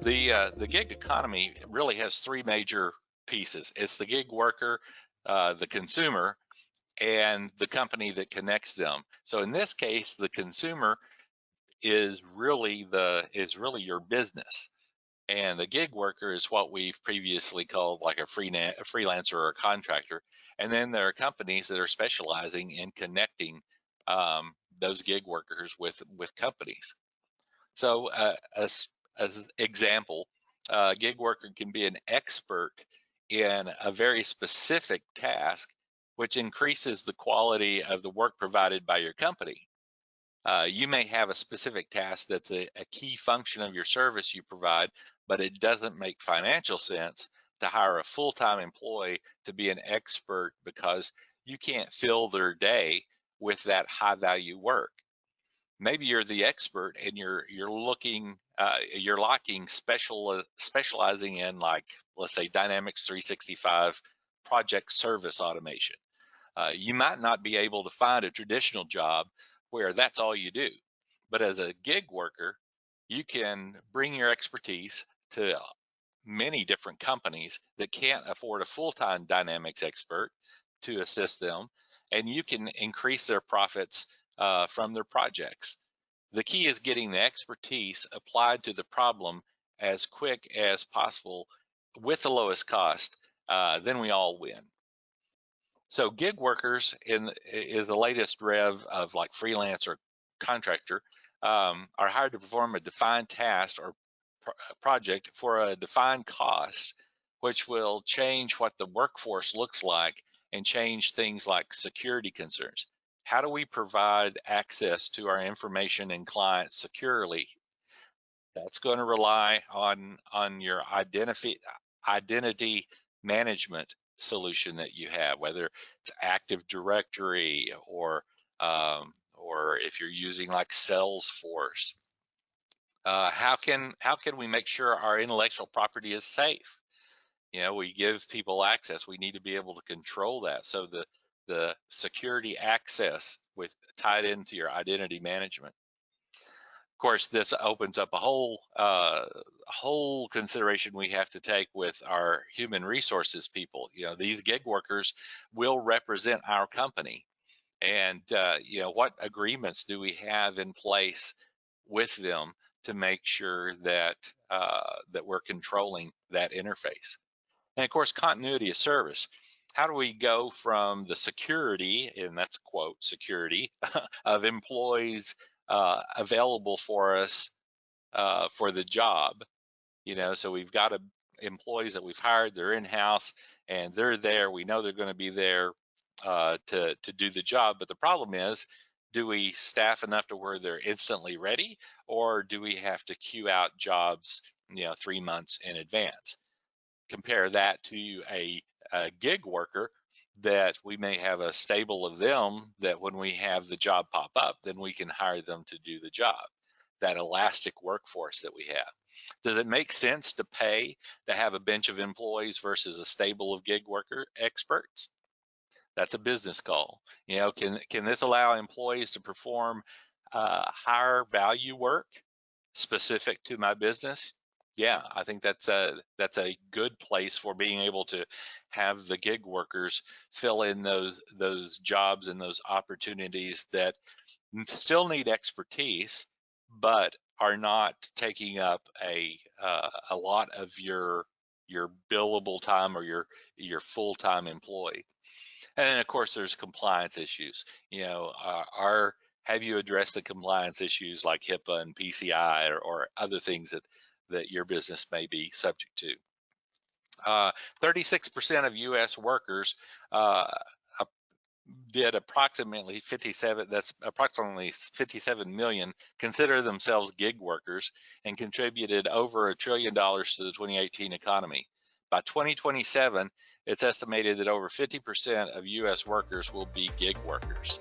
The gig economy really has three major pieces. It's the gig worker, the consumer, and the company that connects them. So in this case, the consumer is really your business, and the gig worker is what we've previously called like a freelancer or a contractor. And then there are companies that are specializing in connecting those gig workers with companies. So as example, a gig worker can be an expert in a very specific task, which increases the quality of the work provided by your company. You may have a specific task that's a key function of your service you provide, but it doesn't make financial sense to hire a full-time employee to be an expert because you can't fill their day with that high-value work. Maybe you're the expert and you're lacking specializing in, like, let's say, Dynamics 365 project service automation. You might not be able to find a traditional job where that's all you do. But as a gig worker, you can bring your expertise to many different companies that can't afford a full-time Dynamics expert to assist them, and you can increase their profits from their projects. The key is getting the expertise applied to the problem as quick as possible with the lowest cost. Then we all win. So gig workers is the latest rev of like freelance or contractor, are hired to perform a defined task or project for a defined cost, which will change what the workforce looks like and change things like security concerns. How do we provide access to our information and clients securely? That's going to rely on your identity management solution that you have, whether it's Active Directory or if you're using like Salesforce. How can we make sure our intellectual property is safe? We give people access. We need to be able to control that. So the security access with tied into your identity management. Of course, this opens up a whole consideration we have to take with our human resources people. These gig workers will represent our company, and what agreements do we have in place with them to make sure that that we're controlling that interface? And of course, continuity of service. How do we go from the security, and that's quote security, of employees available for us for the job? So we've got employees that we've hired, they're in-house, and they're there. We know they're going to be there to do the job. But the problem is, do we staff enough to where they're instantly ready, or do we have to queue out jobs 3 months in advance? Compare that to a gig worker that we may have a stable of them that when we have the job pop up, then we can hire them to do the job. That elastic workforce that we have. Does it make sense to pay to have a bench of employees versus a stable of gig worker experts? That's a business call. Can this allow employees to perform higher value work specific to my business? Yeah, I think that's a good place for being able to have the gig workers fill in those jobs and those opportunities that still need expertise, but are not taking up a lot of your billable time or your full-time employee. And then of course there's compliance issues. Have you addressed the compliance issues like HIPAA and PCI or other things that your business may be subject to? 36% of U.S. workers did approximately 57 million consider themselves gig workers and contributed over $1 trillion to the 2018 economy. By 2027, it's estimated that over 50% of U.S. workers will be gig workers.